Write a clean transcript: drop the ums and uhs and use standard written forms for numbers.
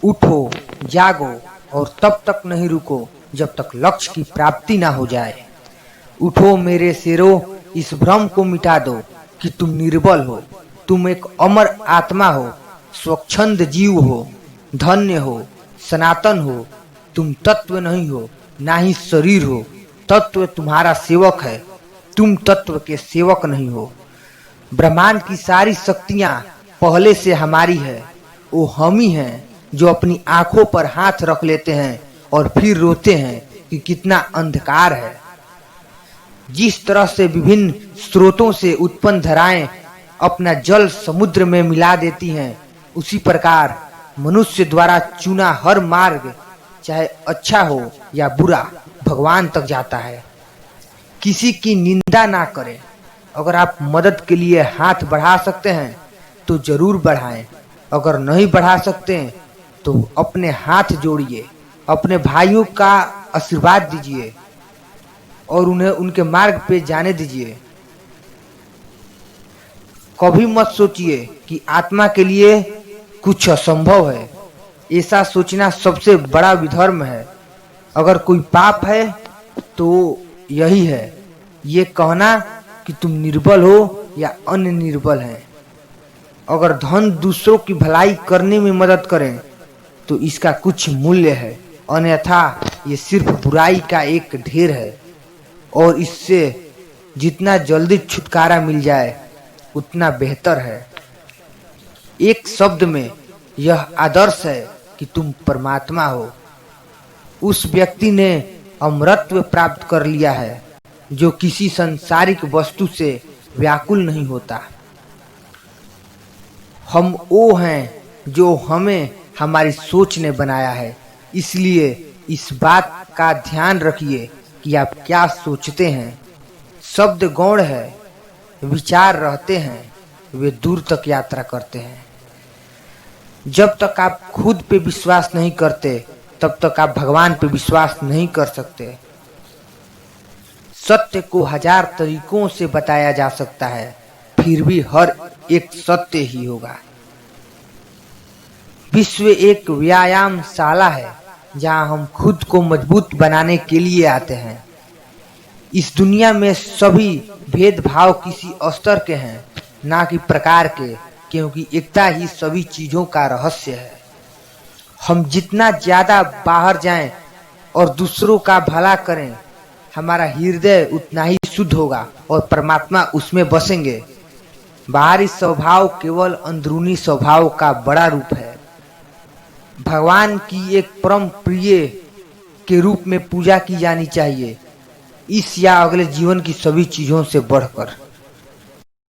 उठो, जागो और तब तक नहीं रुको जब तक लक्ष्य की प्राप्ति ना हो जाए। उठो मेरे शेरों, इस भ्रम को मिटा दो कि तुम निर्बल हो। तुम एक अमर आत्मा हो, स्वच्छंद जीव हो, धन्य हो, सनातन हो। तुम तत्व नहीं हो, ना ही शरीर हो। तत्व तुम्हारा सेवक है, तुम तत्व के सेवक नहीं हो। ब्रह्मांड की सारी शक्तियां पहले से हमारी है। वो हम ही हैं जो अपनी आंखों पर हाथ रख लेते हैं और फिर रोते हैं कि कितना अंधकार है। जिस तरह से विभिन्न स्रोतों से उत्पन्न धाराएं अपना जल समुद्र में मिला देती हैं, उसी प्रकार मनुष्य द्वारा चुना हर मार्ग, चाहे अच्छा हो या बुरा, भगवान तक जाता है। किसी की निंदा ना करें। अगर आप मदद के लिए हाथ बढ़ा सकते हैं तो जरूर बढ़ाएं। अगर नहीं बढ़ा सकते तो अपने हाथ जोड़िए, अपने भाइयों का आशीर्वाद दीजिए और उन्हें उनके मार्ग पे जाने दीजिए। कभी मत सोचिए कि आत्मा के लिए कुछ असंभव है। ऐसा सोचना सबसे बड़ा विधर्म है। अगर कोई पाप है तो यही है, ये कहना कि तुम निर्बल हो या अन्य निर्बल हैं। अगर धन दूसरों की भलाई करने में मदद करें तो इसका कुछ मूल्य है, अन्यथा ये सिर्फ बुराई का एक ढेर है और इससे जितना जल्दी छुटकारा मिल जाए उतना बेहतर है। एक शब्द में यह आदर्श है कि तुम परमात्मा हो। उस व्यक्ति ने अमरत्व प्राप्त कर लिया है जो किसी सांसारिक वस्तु से व्याकुल नहीं होता। हम वो हैं जो हमें हमारी सोच ने बनाया है। इसलिए इस बात का ध्यान रखिए कि आप क्या सोचते हैं। शब्द गौण है, विचार रहते हैं, वे दूर तक यात्रा करते हैं। जब तक आप खुद पे विश्वास नहीं करते तब तक आप भगवान पे विश्वास नहीं कर सकते। सत्य को हजार तरीकों से बताया जा सकता है, फिर भी हर एक सत्य ही होगा। विश्व एक व्यायामशाला है जहां हम खुद को मजबूत बनाने के लिए आते हैं। इस दुनिया में सभी भेदभाव किसी स्तर के हैं, ना कि प्रकार के, क्योंकि एकता ही सभी चीजों का रहस्य है। हम जितना ज्यादा बाहर जाएं और दूसरों का भला करें, हमारा हृदय उतना ही शुद्ध होगा और परमात्मा उसमें बसेंगे। बाहरी स्वभाव केवल अंदरूनी स्वभाव का बड़ा रूप है। भगवान की एक परम प्रिय के रूप में पूजा की जानी चाहिए, इस या अगले जीवन की सभी चीजों से बढ़कर।